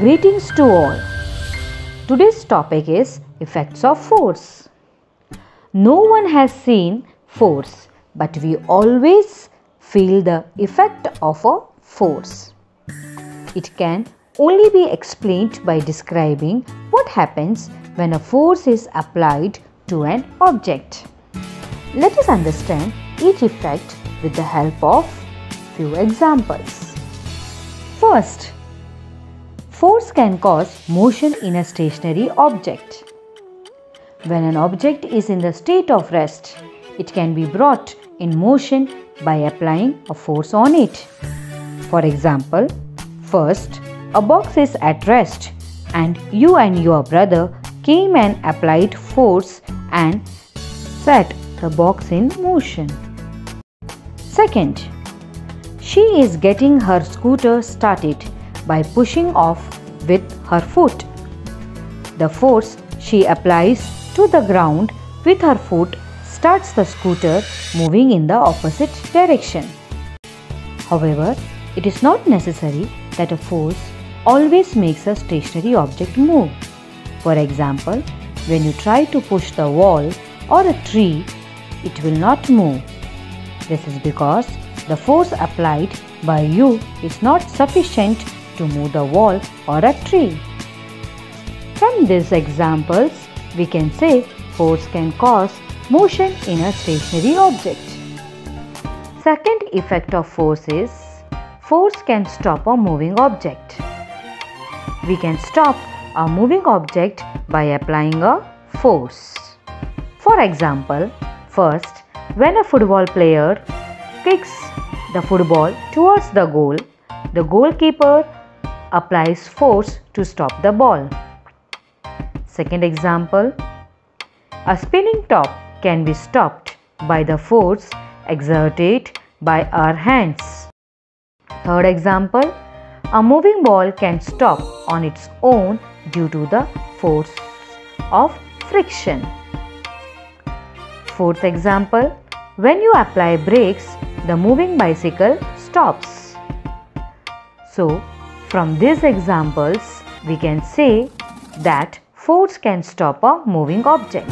Greetings to all. Today's topic is effects of force. No one has seen force, but we always feel the effect of a force. It can only be explained by describing what happens when a force is applied to an object. Let us understand each effect with the help of few examples. First, force can cause motion in a stationary object. When an object is in the state of rest, it can be brought in motion by applying a force on it. For example, first, a box is at rest and you and your brother came and applied force and set the box in motion. Second, she is getting her scooter started by pushing off with her foot. The force she applies to the ground with her foot starts the scooter moving in the opposite direction. However, it is not necessary that a force always makes a stationary object move. For example, when you try to push the wall or a tree, it will not move. This is because the force applied by you is not sufficient to move the wall or a tree. From these examples, we can say force can cause motion in a stationary object. Second effect of force is force can stop a moving object. We can stop a moving object by applying a force. For example, first, when a football player kicks the football towards the goal, the goalkeeper applies force to stop the ball. Second example, a spinning top can be stopped by the force exerted by our hands. Third example, a moving ball can stop on its own due to the force of friction. Fourth example, when you apply brakes, the moving bicycle stops. So, from these examples, we can say that force can stop a moving object.